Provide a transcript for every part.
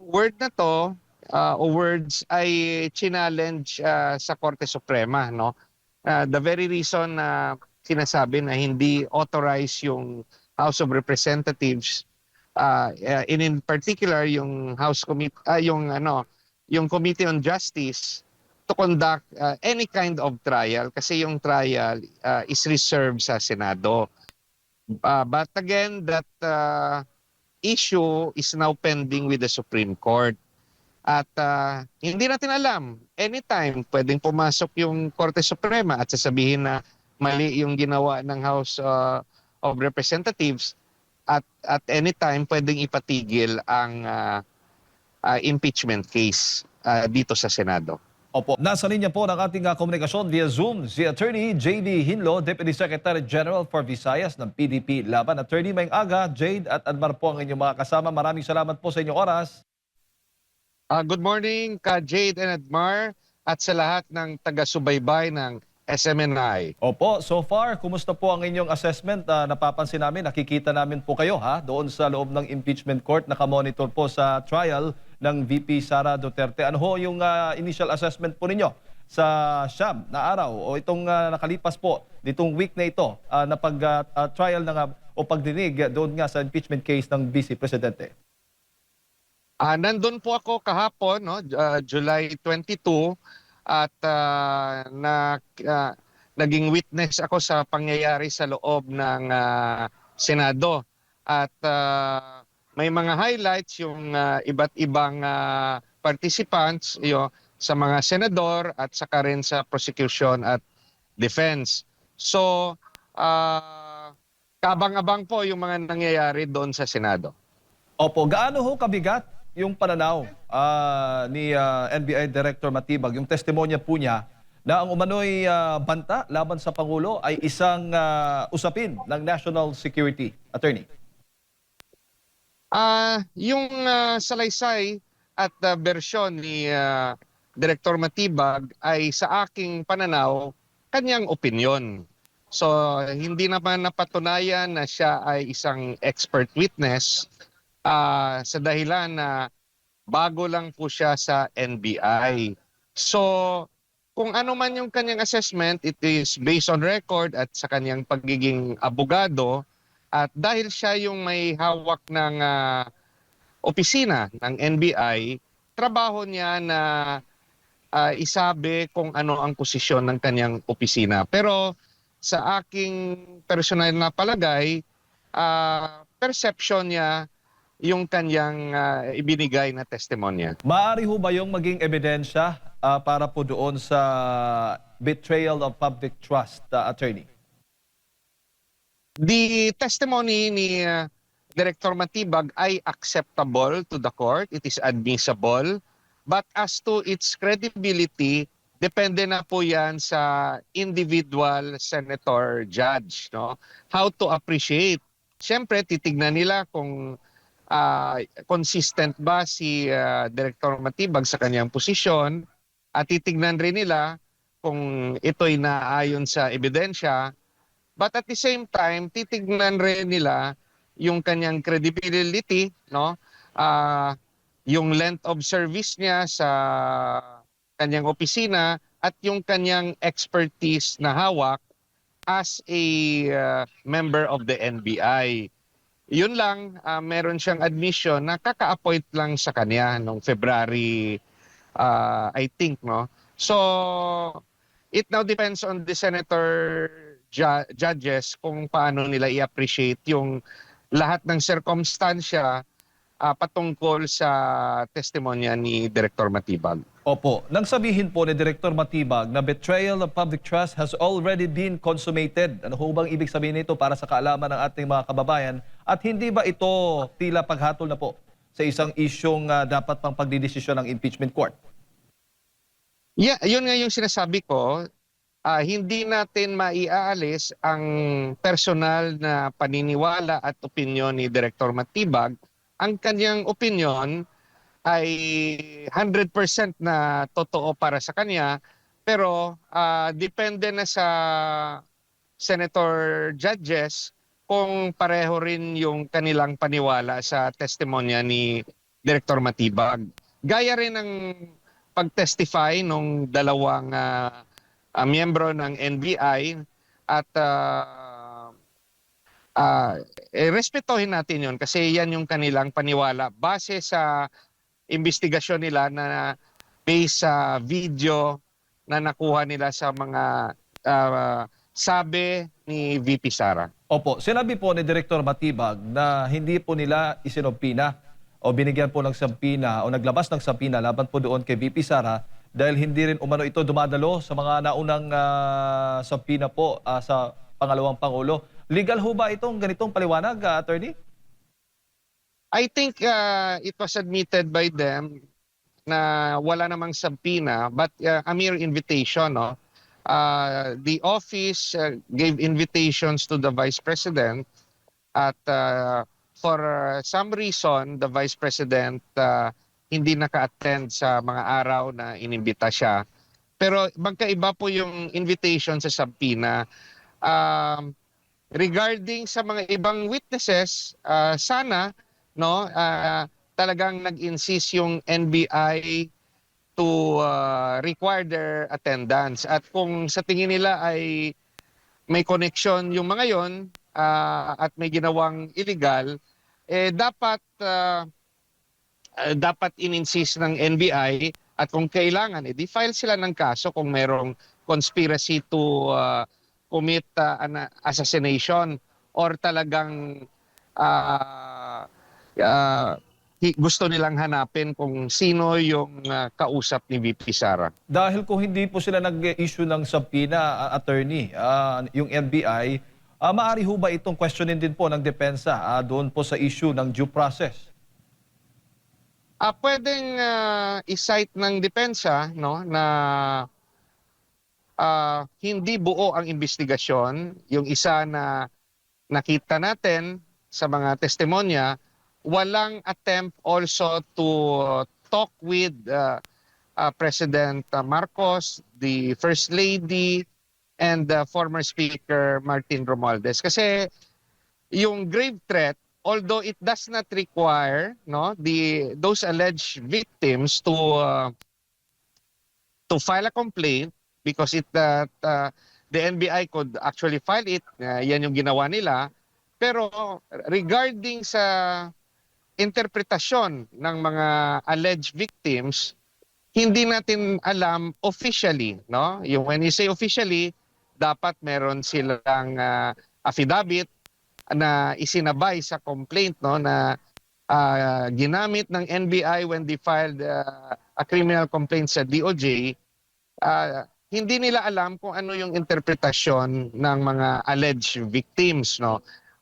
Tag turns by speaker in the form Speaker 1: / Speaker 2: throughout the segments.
Speaker 1: word na to o words ay challenge sa Korte Suprema, no? The very reason na sinasabi na hindi authorized yung House of Representatives, in particular yung House Committee, yung Committee on Justice to conduct any kind of trial kasi yung trial is reserved sa Senado. But again, that issue is now pending with the Supreme Court. At hindi natin alam, anytime pwedeng pumasok yung Korte Suprema at sasabihin na mali yung ginawa ng House of Representatives at anytime pwedeng ipatigil ang impeachment case dito sa Senado.
Speaker 2: Opo. Nasa linya po ng ating komunikasyon via Zoom si Attorney J.D. Hinlo, Deputy Secretary General for Visayas ng PDP Laban. Attorney, maayong aga, Jade at Admar po ang inyong mga kasama. Maraming salamat po sa inyong oras.
Speaker 1: Good morning ka Jade and Admar at sa lahat ng taga-subaybay ng SMNI.
Speaker 2: Opo, so far, kumusta po ang inyong assessment? Napapansin namin, nakikita namin po kayo doon sa loob ng impeachment court, nakamonitor po sa trial ng VP Sara Duterte. Ano ho yung initial assessment po ninyo sa siyam na araw o itong nakalipas po, nitong week na ito na pag-trial o pagdinig doon nga sa impeachment case ng Vice Presidente?
Speaker 1: Nandun po ako kahapon, no, July 22, at naging witness ako sa pangyayari sa loob ng Senado. At may mga highlights yung iba't ibang participants sa mga senador at saka rin sa prosecution at defense. So, kabang-abang po yung mga nangyayari doon sa Senado.
Speaker 2: Opo, gaano ho kabigat yung pananaw ni NBI Director Matibag, yung testimonya po niya na ang umano'y banta laban sa Pangulo ay isang usapin ng national security, Attorney?
Speaker 1: Yung salaysay at bersyon ni Director Matibag ay sa aking pananaw, kanyang opinyon. So hindi naman napatunayan na siya ay isang expert witness sa dahilan na bago lang po siya sa NBI. So kung ano man yung kanyang assessment, it is based on record at sa kanyang pagiging abogado. At dahil siya yung may hawak ng opisina ng NBI, trabaho niya na isabi kung ano ang posisyon ng kanyang opisina. Pero sa aking personal na palagay, perception niya yung kanyang ibinigay na testimonya.
Speaker 2: Maaari ho ba yung maging ebidensya para po doon sa betrayal of public trust, Attorney?
Speaker 1: The testimony ni Director Matibag ay acceptable to the court. It is admissible. But as to its credibility, depende na po yan sa individual senator judge, no? How to appreciate. Siyempre, titignan nila kung consistent ba si Director Matibag sa kanyang posisyon at titignan rin nila kung ito'y naayon sa ebidensya. But at the same time, titignan rin nila yung kanyang credibility, no? Yung length of service niya sa kanyang opisina at yung kanyang expertise na hawak as a member of the NBI. Yun lang, meron siyang admission na kaka-appoint lang sa kanya noong February, I think, no? So, it now depends on the senator judges kung paano nila i-appreciate yung lahat ng circumstansya patungkol sa testimonya ni Director Matibag.
Speaker 2: Opo. Nang sabihin po ni Director Matibag na betrayal of public trust has already been consummated. Ano ho bang ibig sabihin nito para sa kaalaman ng ating mga kababayan? At hindi ba ito tila paghatol na po sa isang isyong dapat pang pagdidesisyon ng impeachment court?
Speaker 1: Yeah, yun nga yung sinasabi ko. Hindi natin maiaalis ang personal na paniniwala at opinyon ni Director Matibag. Ang kanyang opinyon ay 100% na totoo para sa kanya, pero depende na sa senator judges kung pareho rin yung kanilang paniwala sa testimonya ni Director Matibag. Gaya rin ng pag-testify nung dalawang miyembro ng NBI at respetuhin natin yon kasi yan yung kanilang paniwala base sa investigasyon nila na based sa video na nakuha nila sa mga sabi ni VP Sara.
Speaker 2: Opo, sinabi po ni Director Matibag na hindi po nila isinompina o binigyan po ng sampina o naglabas ng sampina laban po doon kay VP Sara dahil hindi rin umano ito dumadalo sa mga naunang sampina po sa pangalawang Pangulo. Legal ho ba itong ganitong paliwanag, Attorney?
Speaker 1: I think it was admitted by them na wala namang sampina but a mere invitation, no? The office gave invitations to the Vice President at for some reason the Vice President hindi naka-attend sa mga araw na inimbita siya. Pero magkaiba po yung invitation sa sampina. Regarding sa mga ibang witnesses, sana no talagang nag-insist yung NBI to require their attendance. At kung sa tingin nila ay may connection yung mga yon at may ginawang illegal, dapat in-insist ng NBI at kung kailangan, di-file sila ng kaso kung merong conspiracy to commit an assassination or talagang gusto nilang hanapin kung sino yung kausap ni VP Sara.
Speaker 2: Dahil kung hindi po sila nag-issue ng sampina, Attorney, yung NBI, maaari ho ba itong questionin din po ng depensa doon po sa issue ng due process?
Speaker 1: Pwedeng i-cite ng depensa no na hindi buo ang investigasyon. Yung isa na nakita natin sa mga testimonya, walang attempt also to talk with President Marcos, the First Lady, and the former Speaker Martin Romualdez. Kasi yung grave threat, although it does not require no those alleged victims to file a complaint because the NBI could actually file it, yan yung ginawa nila. Pero regarding sa interpretasyon ng mga alleged victims, hindi natin alam officially, no? Yung when you say officially, dapat meron silang affidavit na isinabay sa complaint, no, na ginamit ng NBI when they filed a criminal complaint sa DOJ. Hindi nila alam kung ano yung interpretasyon ng mga alleged victims, no.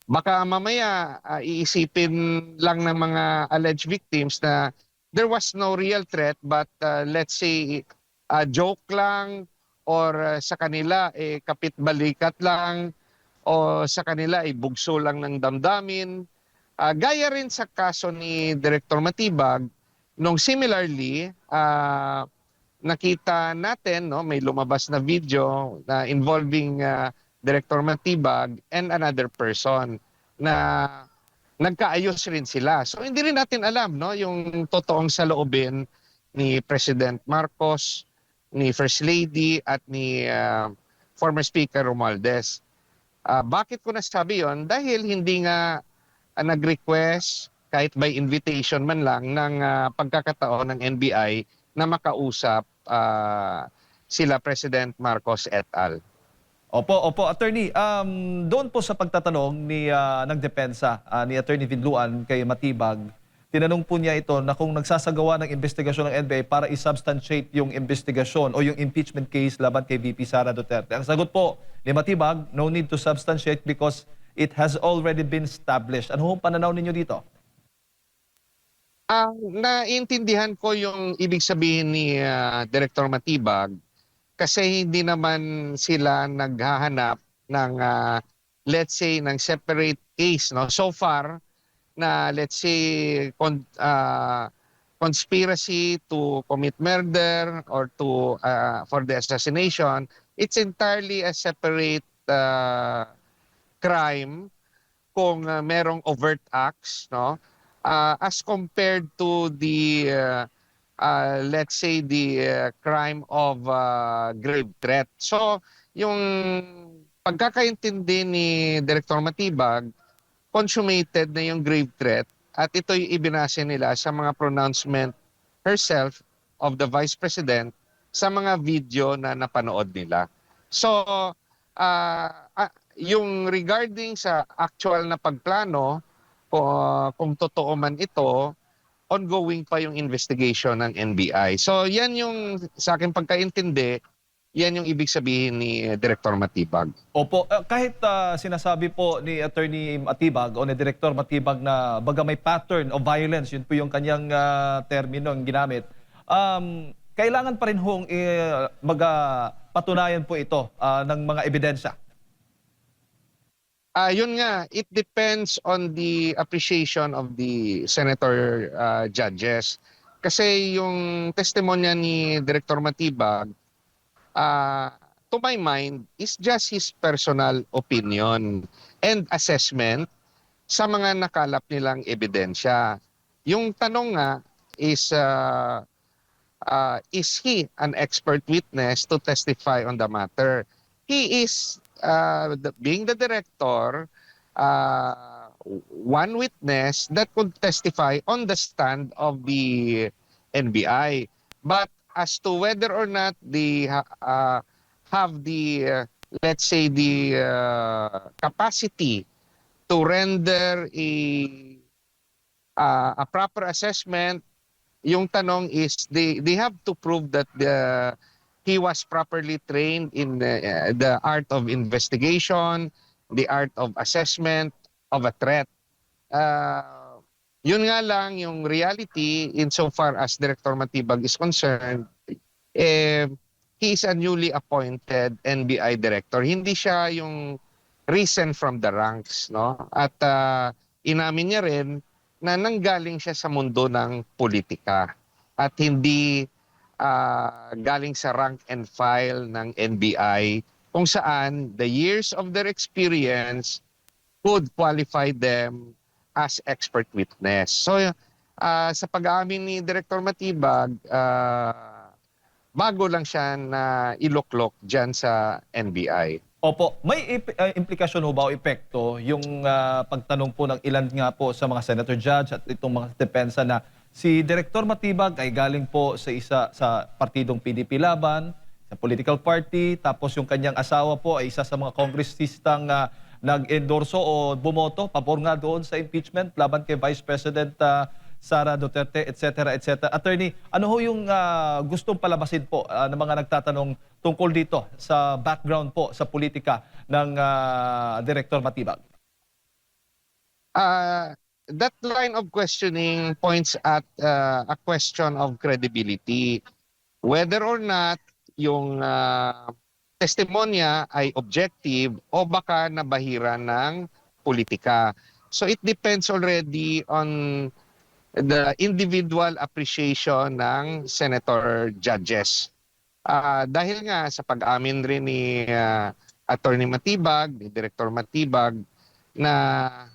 Speaker 1: Baka mamaya iisipin lang ng mga alleged victims na there was no real threat but let's say joke lang or sa kanila kapit-balikat lang o sa kanila bugso lang ng damdamin. Gaya rin sa kaso ni Director Matibag, nung similarly nakita natin no may lumabas na video na involving Director Matibag and another person na nagkaayos rin sila. So hindi rin natin alam no yung totoong saloobin ni President Marcos, ni First Lady at ni former Speaker Romualdez. Bakit ko nasabi yon? Dahil hindi nga nag-request kahit by invitation man lang ng pagkakataon ng NBI na makausap sila President Marcos et al.
Speaker 2: Opo, Attorney. Doon po sa pagtatanong ng depensa ni Attorney Vidluan kay Matibag, tinanong po niya ito na kung nagsasagawa ng investigasyon ng NBI para i-substantiate yung investigasyon o yung impeachment case laban kay VP Sara Duterte. Ang sagot po ni Matibag, no need to substantiate because it has already been established. Ano ang pananaw ninyo dito?
Speaker 1: Naintindihan ko yung ibig sabihin ni Director Matibag kasi hindi naman sila naghahanap ng let's say ng separate case, no. So far na let's say conspiracy to commit murder or to for the assassination, it's entirely a separate crime kung merong overt acts, no. as compared to the let's say the crime of grave threat. So yung pagkakaintindi ni Director Matibag, consummated na yung grave threat at ito'y ibinase nila sa mga pronouncement herself of the Vice President sa mga video na napanood nila. So, yung regarding sa actual na pagplano, kung totoo man ito, ongoing pa yung investigation ng NBI. So, yan yung sa akin pagkaintindi, yan yung ibig sabihin ni Director Matibag.
Speaker 2: Opo, kahit sinasabi po ni Attorney Matibag o ni Director Matibag na baga may pattern of violence, yun po yung kanyang termino ang ginamit, kailangan pa rin hong patunayan po ito ng mga ebidensya.
Speaker 1: Yun nga, it depends on the appreciation of the senator judges. Kasi yung testimonya ni Director Matibag, to my mind, is just his personal opinion and assessment sa mga nakalap nilang ebidensya. Yung tanong nga is he an expert witness to testify on the matter? He is, being the director, one witness that could testify on the stand of the NBI. But as to whether or not they have the, let's say, the capacity to render a proper assessment, yung tanong is they have to prove that he was properly trained in the art of investigation, the art of assessment of a threat. Yun nga lang yung reality insofar as Director Matibag is concerned, he is a newly appointed NBI director. Hindi siya yung risen from the ranks, no? At inamin niya rin na nanggaling siya sa mundo ng politika at hindi galing sa rank and file ng NBI kung saan the years of their experience would qualify them as expert witness. So sa pag-aamin ni Director Matibag, bago lang siya na iluklok dyan sa NBI.
Speaker 2: Opo, may implikasyon ho ba o epekto yung pagtanong po ng ilan nga po sa mga senator judge at itong mga depensa na si Director Matibag ay galing po sa partidong PDP Laban, sa political party, tapos yung kanyang asawa po ay isa sa mga kongresistang nag-endorso o bumoto pabor nga doon sa impeachment laban kay Vice President Sara Duterte, etc. etc. Attorney, ano ho yung gustong palabasin po ng mga nagtatanong tungkol dito sa background po sa politika ng Director Matibag?
Speaker 1: That line of questioning points at a question of credibility. Whether or not yung testimonya ay objective o baka nabahira ng politika. So it depends already on the individual appreciation ng senator judges. Dahil nga sa pag-amin rin ni Attorney Matibag, ni Director Matibag, na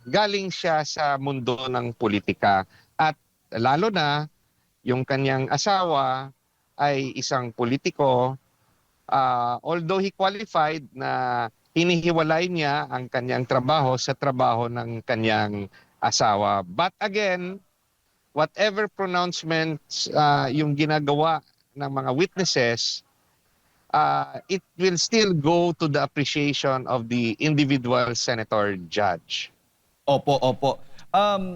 Speaker 1: galing siya sa mundo ng politika at lalo na yung kanyang asawa ay isang politiko. Although he qualified na hinihiwalay niya ang kanyang trabaho sa trabaho ng kanyang asawa. But again, whatever pronouncements yung ginagawa ng mga witnesses, it will still go to the appreciation of the individual senator judge.
Speaker 2: Opo, opo.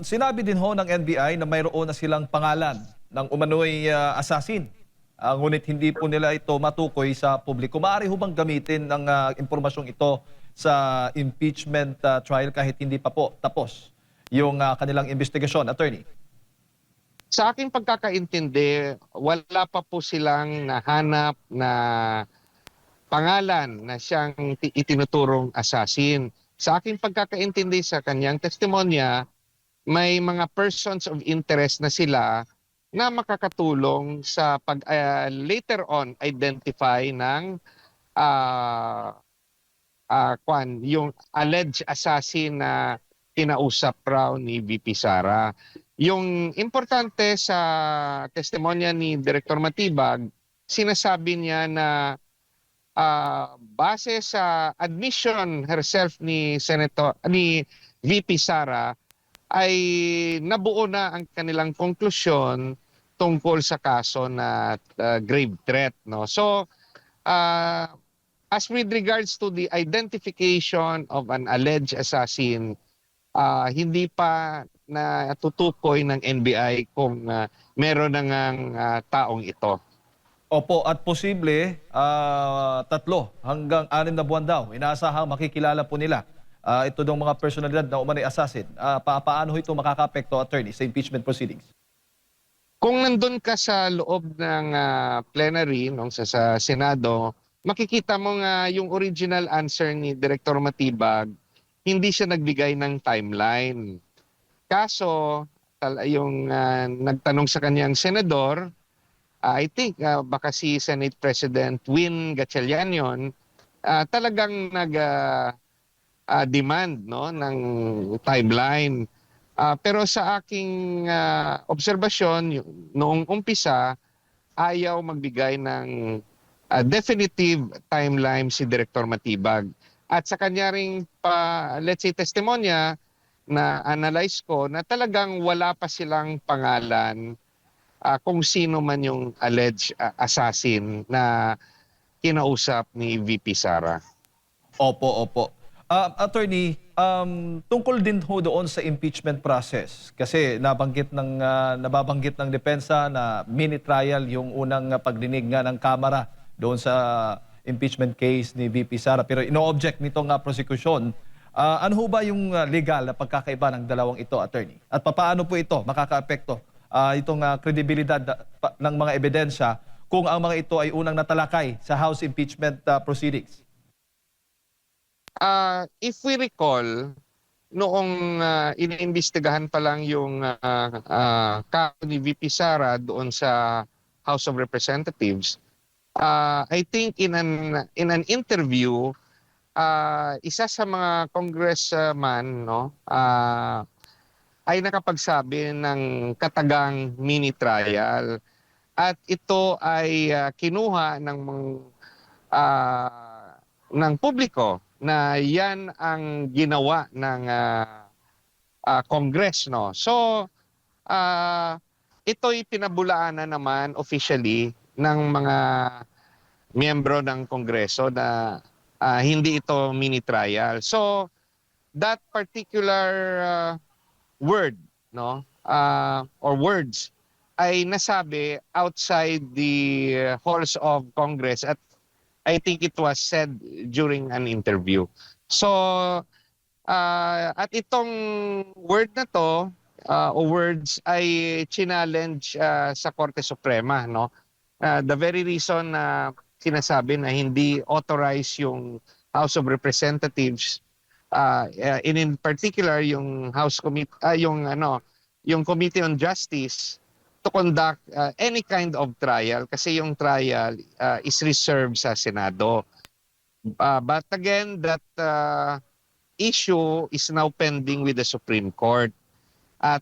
Speaker 2: Sinabi din ho ng NBI na mayroon na silang pangalan ng umano'y assassin. Ngunit hindi po nila ito matukoy sa publiko. Maaari ho bang gamitin ng impormasyong ito sa impeachment trial kahit hindi pa po tapos yung kanilang investigasyon, Attorney?
Speaker 1: Sa aking pagkakaintindi, wala pa po silang nahanap na pangalan na siyang itinuturong assassin. Sa aking pagkakaintindi sa kanyang testimonya, may mga persons of interest na sila na makakatulong sa pag later on identify ng yung alleged assassin na kinausap raw ni VP Sara. Yung importante sa testimonya ni Director Matibag, sinasabi niya na base sa admission herself ni VP Sara ay nabuo na ang kanilang konklusyon tungkol sa kaso na grave threat, no. So uh, as with regards to the identification of an alleged assassin, hindi pa na tutukoy ng NBI kung meron na ngang taong ito.
Speaker 2: Opo, at posible 3 hanggang 6 na buwan daw. Inaasahang makikilala po nila ito ng mga personalidad na umano'y assassin. Paano ito makakaapekto, attorney, sa impeachment proceedings?
Speaker 1: Kung nandun ka sa loob ng plenary sa Senado, makikita mo nga yung original answer ni Director Matibag, hindi siya nagbigay ng timeline. Kaso, yung nagtanong sa kanyang senador, I think baka si Senate President Win Gatchalian yun, talagang nag-demand no, ng timeline. Pero sa aking obserbasyon, noong umpisa, ayaw magbigay ng definitive timeline si Director Matibag. At sa kanya ring let's say, testimonya na analyze ko na talagang wala pa silang pangalan kung sino man yung alleged assassin na kinausap ni VP Sara.
Speaker 2: Opo, opo. Attorney, tungkol din ho doon sa impeachment process kasi nababanggit ng depensa na mini trial yung unang pagdinig nga ng Kamara doon sa impeachment case ni VP Sara, pero ino-object nitong prosecution. Ano ho ba yung legal na pagkakaiba ng dalawang ito, attorney? At paano po ito makakaapekto itong kredibilidad ng mga ebidensya kung ang mga ito ay unang natalakay sa House impeachment proceedings?
Speaker 1: If we recall, noong iniimbestigahan pa lang yung kaso ni VP Sara doon sa House of Representatives, I think in an interview, isa sa mga congressman ay nakapagsabi ng katagang mini trial, at ito ay kinuha ng publiko na yan ang ginawa ng Congress, no. So ito'y pinabulaanan naman officially ng mga miyembro ng Kongreso na hindi ito mini trial. So that particular word, no, or words ay nasabi outside the halls of Congress, at I think it was said during an interview. So at itong word na to o words ay challenge sa Korte Suprema, no. The very reason na sinasabi na hindi authorized yung House of Representatives, in particular yung yung Committee on Justice, to conduct any kind of trial, kasi yung trial is reserved sa Senado. But again, that issue is now pending with the Supreme Court. At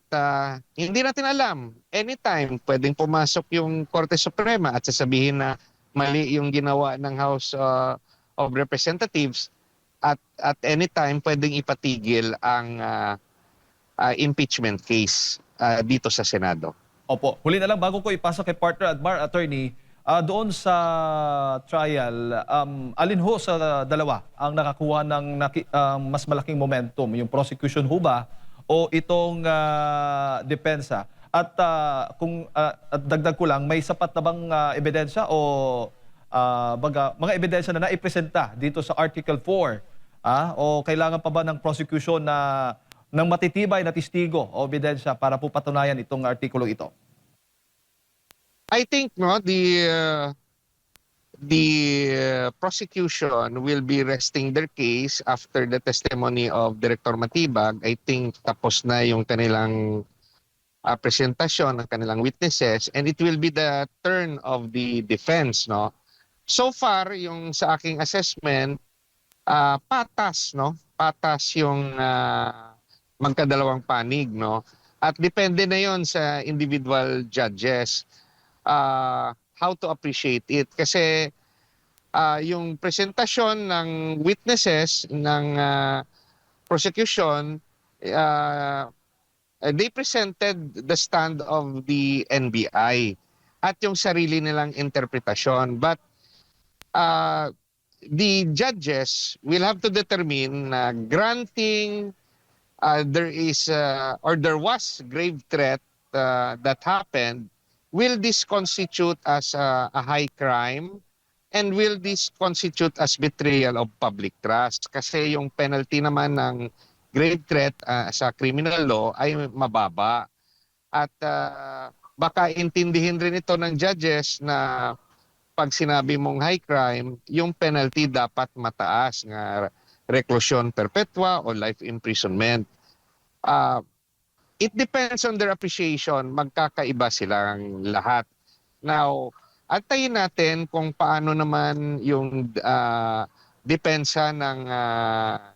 Speaker 1: hindi natin alam, anytime pwedeng pumasok yung Korte Suprema at sasabihin na mali yung ginawa ng House of Representatives, at anytime pwedeng ipatigil ang impeachment case dito sa Senado.
Speaker 2: Opo. Huli na lang, bago ko ipasok kay partner Admar, attorney, doon sa trial, alin ho sa dalawa ang nakakuha ng mas malaking momentum? Yung prosecution ho ba o itong depensa? At at dagdag ko lang, may sapat na bang ebidensya o mga ebidensya na naipresenta dito sa Article 4? O kailangan pa ba ng prosecution na ng matitibay na testigo o ebidensya para po patunayan itong artikulo ito?
Speaker 1: I think the prosecution will be resting their case after the testimony of Director Matibag. I think tapos na yung kanilang presentasyon ng kanilang witnesses, and it will be the turn of the defense, no. So far, yung sa aking assessment, patas, no? Patas yung magkadalawang panig, no? At depende na yon sa individual judges how to appreciate it. Kasi yung presentasyon ng witnesses ng prosecution, uh, they presented the stand of the NBI at yung sarili nilang interpretasyon. But the judges will have to determine na granting there is or there was grave threat that happened, will this constitute as a high crime and will this constitute as betrayal of public trust? Kasi yung penalty naman ng grave threat sa criminal law ay mababa. At baka intindihin rin ito ng judges na pag sinabi mong high crime, yung penalty dapat mataas, nga reclusion perpetua o life imprisonment. It depends on their appreciation, magkakaiba silang lahat. Now, antayin natin kung paano naman yung depensa ng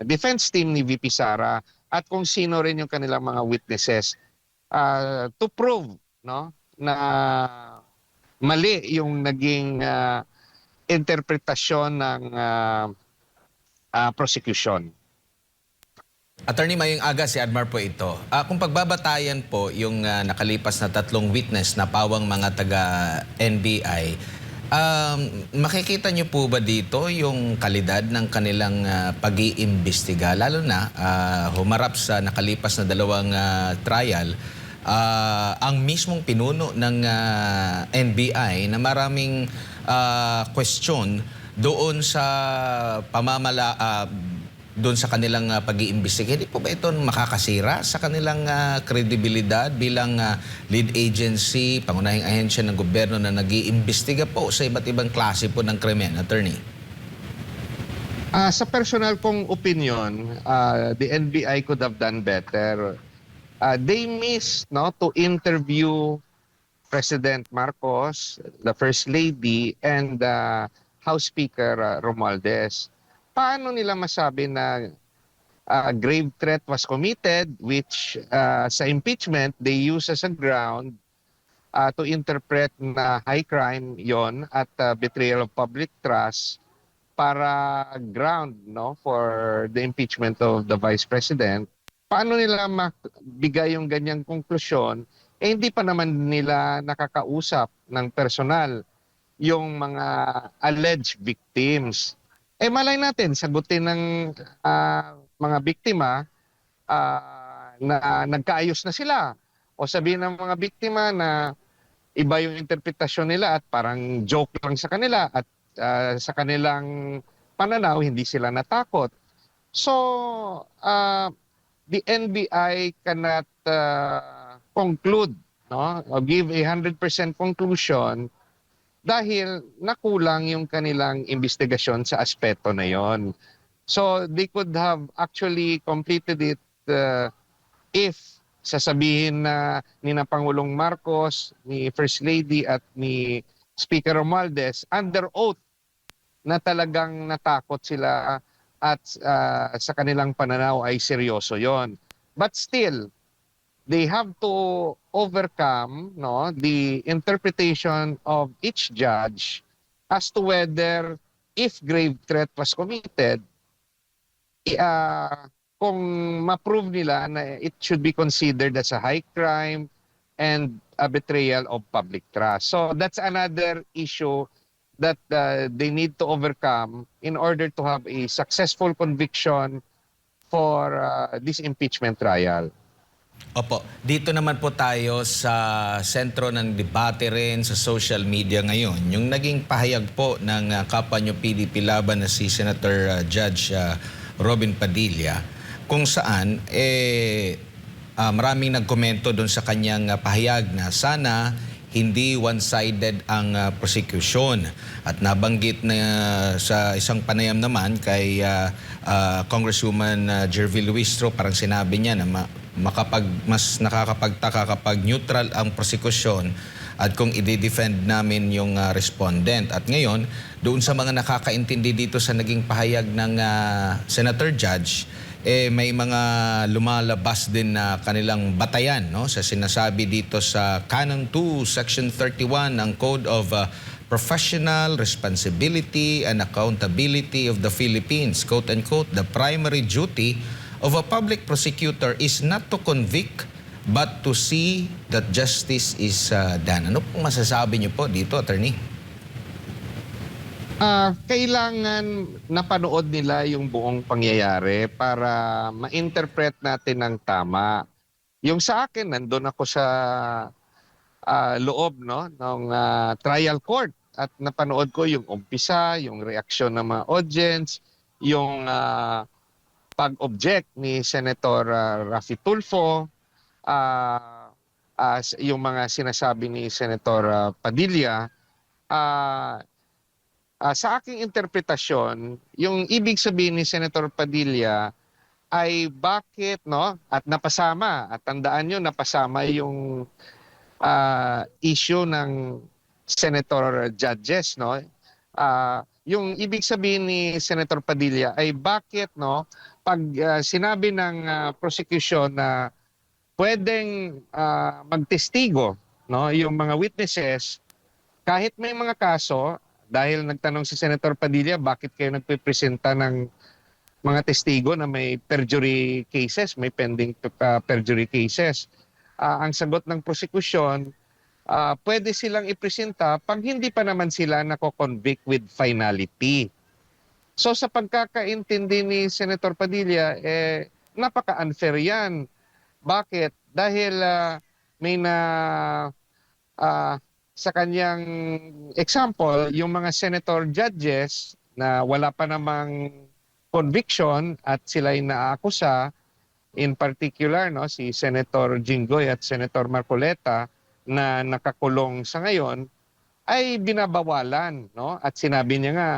Speaker 1: defense team ni VP Sara at kung sino rin yung kanilang mga witnesses to prove, no, na mali yung naging interpretasyon ng prosecution.
Speaker 3: Attorney Mayong Aga, si Admar po ito. Kung pagbabatayan po yung nakalipas na 3 witness na pawang mga taga-NBI, makikita niyo po ba dito yung kalidad ng kanilang pag-iimbestiga? Lalo na humarap sa nakalipas na 2 trial, ang mismong pinuno ng NBI na maraming question doon sa doon sa kanilang pag-iimbestiga. Hindi po ba ito makakasira sa kanilang kredibilidad bilang lead agency, pangunahing ahensya ng gobyerno na nag-iimbestiga po sa iba't ibang klase po ng krimen, attorney?
Speaker 1: Sa personal kong opinion, the NBI could have done better. They missed, no, to interview President Marcos, the First Lady, and House Speaker Romualdez. Paano nila masabi na grave threat was committed, which sa impeachment they use as a ground to interpret na high crime yon at betrayal of public trust para ground, no, for the impeachment of the Vice President? Paano nila mabigay yung ganyang konklusyon? Hindi pa naman nila nakakausap ng personal yung mga alleged victims. Malay natin, sagutin ng mga biktima na nagkaayos na sila. O sabihin ng mga biktima na iba yung interpretasyon nila at parang joke lang sa kanila at sa kanilang pananaw, hindi sila natakot. So, the NBI cannot conclude, no, or give a 100% conclusion dahil nakulang yung kanilang investigasyon sa aspeto na yon. So they could have actually completed it if sasabihin na ni na Pangulong Marcos, ni First Lady at ni Speaker Romualdez under oath na talagang natakot sila at sa kanilang pananaw ay seryoso yon. But still, they have to overcome, no, the interpretation of each judge as to whether if grave threat was committed, kung ma-prove nila na it should be considered as a high crime and a betrayal of public trust. So that's another issue that they need to overcome in order to have a successful conviction for this impeachment trial.
Speaker 3: Opo, dito naman po tayo sa sentro ng debate rin sa social media ngayon. Yung naging pahayag po ng kapwa nyo PDP laban na si Senator Judge Robin Padilla, kung saan maraming nagkomento doon sa kanyang pahayag na sana hindi one-sided ang prosecution. At nabanggit na sa isang panayam naman kay Congresswoman Jervy Luistro, parang sinabi niya na mas nakakapagtaka kapag neutral ang prosecution at kung i-defend namin yung respondent. At ngayon, doon sa mga nakakaintindi dito sa naging pahayag ng Senator Judge, may mga lumalabas din na kanilang batayan, no, sa sinasabi dito sa Canon 2, Section 31 ng Code of Professional Responsibility and Accountability of the Philippines. Quote unquote, the primary duty of a public prosecutor is not to convict but to see that justice is done. Ano pong masasabi niyo po dito, Attorney?
Speaker 1: Kailangan napanood nila yung buong pangyayari para ma-interpret natin ng tama. Yung sa akin, nandun ako sa loob, no, ng trial court at napanood ko yung umpisa, yung reaksyon ng mga audience, yung pag-object ni Senator Raffy Tulfo, yung mga sinasabi ni Senator Padilla. Sa aking interpretasyon, yung ibig sabihin ni Senator Padilla ay bakit, no, at napasama, at tandaan nyo, napasama yung issue ng Senator Judges, no. Yung ibig sabihin ni Senator Padilla ay bakit, no, pag sinabi ng prosecution na pwedeng magtestigo, no, yung mga witnesses, kahit may mga kaso, dahil nagtanong si Senator Padilla, bakit kayo nagpipresenta ng mga testigo na may perjury cases, may pending perjury cases? Ang sagot ng prosecution, pwede silang ipresenta pag hindi pa naman sila nako-convict with finality. So sa pagkakaintindi ni Senator Padilla, napaka-unfair yan. Bakit? Dahil may sa kanyang example, yung mga senator judges na wala pa namang conviction at sila'y naakusa, in particular, no, si Senator Jinggoy at Senator Marcoleta na nakakulong sa ngayon, ay binabawalan, no? At sinabi niya nga,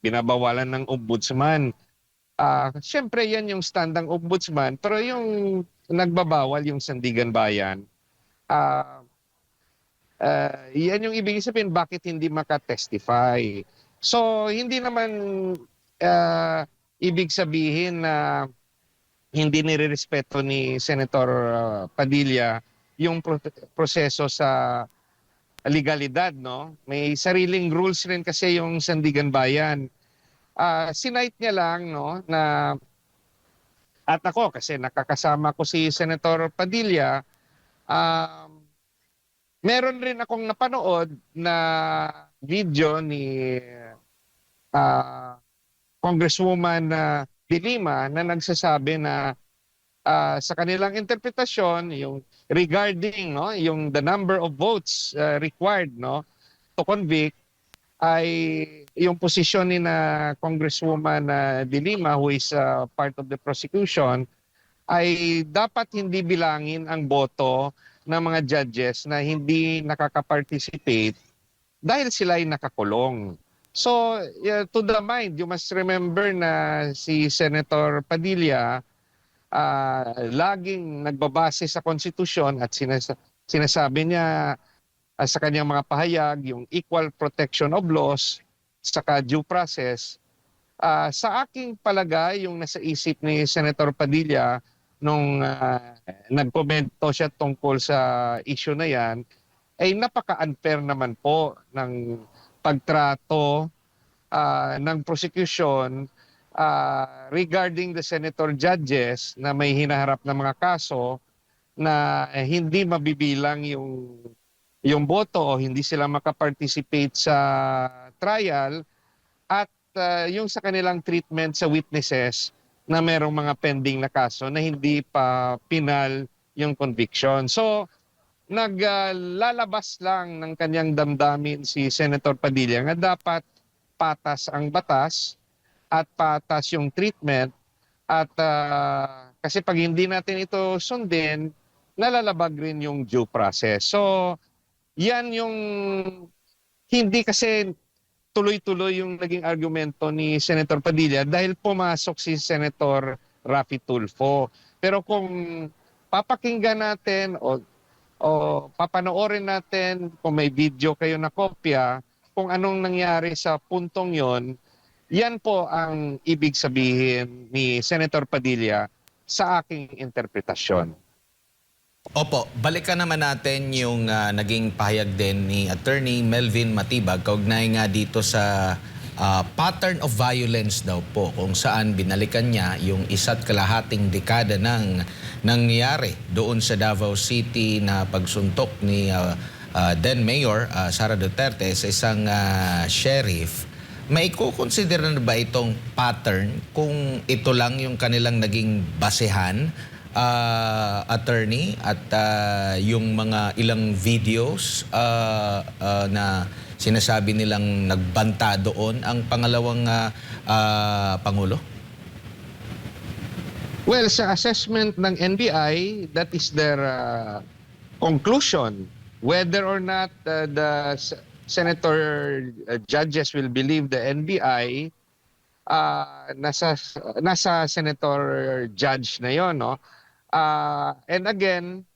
Speaker 1: binabawalan ng ombudsman. Siyempre yan yung standang ombudsman, pero yung nagbabawal yung Sandigan Bayan, yan yung ibig sabihin bakit hindi makatestify. So hindi naman ibig sabihin na hindi nirerespeto ni Senator Padilla yung proseso sa legalidad, no? May sariling rules rin kasi yung Sandigan Bayan. Sinight niya lang, no, na at ako kasi nakakasama ko si Senator Padilla, meron rin akong napanood na video ni Congresswoman De Lima na nagsasabi na sa kanilang interpretasyon yung regarding, no, yung the number of votes required, no, to convict ay yung posisyon ni na Congresswoman De Lima, who is part of the prosecution, ay dapat hindi bilangin ang boto ng mga judges na hindi nakaka-participate dahil sila ay nakakulong. So, to the mind, you must remember na si Senator Padilla laging nagbabase sa konstitusyon at sinasabi niya sa kanyang mga pahayag yung equal protection of laws saka due process. Sa aking palagay, yung nasa isip ni Senator Padilla nung nagkomento siya tungkol sa issue na yan, ay napaka-unfair naman po ng pagtrato ng prosecution regarding the senator judges na may hinaharap na mga kaso na hindi mabibilang yung boto o hindi sila makaparticipate sa trial at yung sa kanilang treatment sa witnesses na merong mga pending na kaso na hindi pa pinal yung conviction. So, naglalabas lang ng kanyang damdamin si Senator Padilla nga dapat patas ang batas at patas yung treatment at kasi pag hindi natin ito sundin, nalalabag rin yung due process. So, yan yung hindi kasi tuloy-tuloy yung naging argumento ni Senator Padilla dahil pumasok si Senator Raffy Tulfo. Pero kung papakinggan natin o papanoorin natin, kung may video kayo na kopya, kung anong nangyari sa puntong yon, Yan po ang ibig sabihin ni Senator Padilla sa aking interpretasyon.
Speaker 3: Opo, balikan naman natin yung naging pahayag din ni Attorney Melvin Matibag kaugnay nga dito sa pattern of violence daw po kung saan binalikan niya yung 1.5 dekada ng nangyari doon sa Davao City na pagsuntok ni then Mayor Sara Duterte sa isang sheriff. May kukonsider na ba itong pattern kung ito lang yung kanilang naging basehan, attorney, at yung mga ilang videos na sinasabi nilang nagbanta doon ang pangalawang Pangulo?
Speaker 1: Well, sa assessment ng NBI, that is their conclusion. Whether or not the senator judges will believe the NBI, nasa senator judge na yon, no? And again,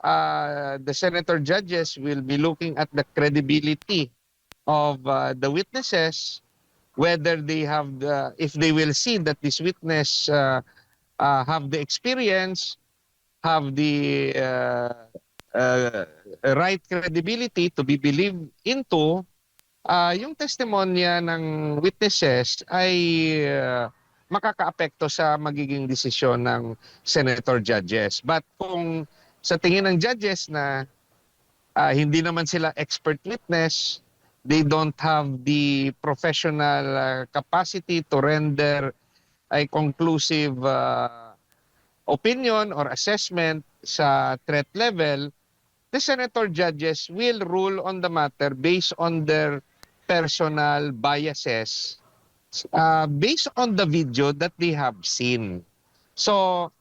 Speaker 1: the senator judges will be looking at the credibility of the witnesses, whether they have if they will see that this witness have the experience, have the right credibility to be believed into, yung testimonya ng witnesses ay makakaapekto sa magiging desisyon ng senator judges. But kung sa tingin ng judges na hindi naman sila expert witness, they don't have the professional capacity to render a conclusive opinion or assessment sa threat level, the senator judges will rule on the matter based on their personal biases, based on the video that they have seen. So,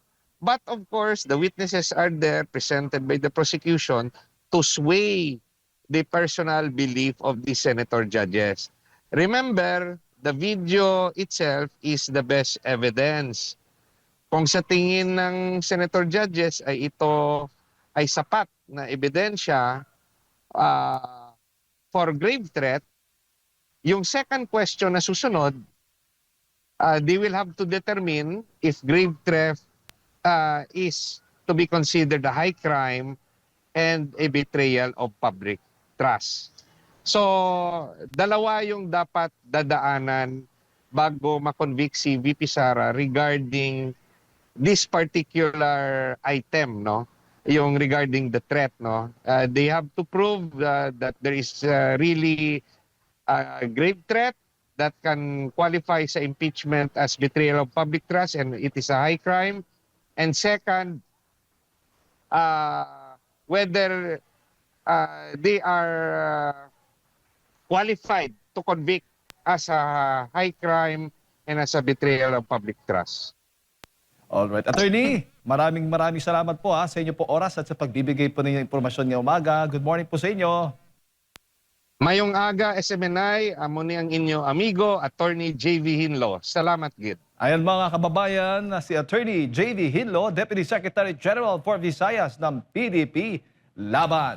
Speaker 1: but of course, the witnesses are there presented by the prosecution to sway the personal belief of the senator judges. Remember, the video itself is the best evidence. Kung sa tingin ng senator judges ay ito ay sapat na ebidensya for grave threat, yung second question na susunod, they will have to determine if grave threat is to be considered a high crime and a betrayal of public trust. So, dalawa yung dapat dadaanan bago makonvict si VP Sara regarding this particular item, no? Yung regarding the threat, no? They have to prove that there is really a grave threat that can qualify sa impeachment as betrayal of public trust and it is a high crime. And second, whether they are qualified to convict as a high crime and as a betrayal of public trust.
Speaker 2: Alright. Attorney, maraming salamat po sa inyo po oras at sa pagbibigay po ng impormasyon ngayong umaga. Good morning po sa inyo.
Speaker 1: Mayong aga, SMNI, muli ang inyo amigo, Attorney JV Hinlo. Salamat, Gid.
Speaker 2: Ayan mga kababayan, si Attorney J.V. Hinlo, Deputy Secretary General for Visayas ng PDP Laban.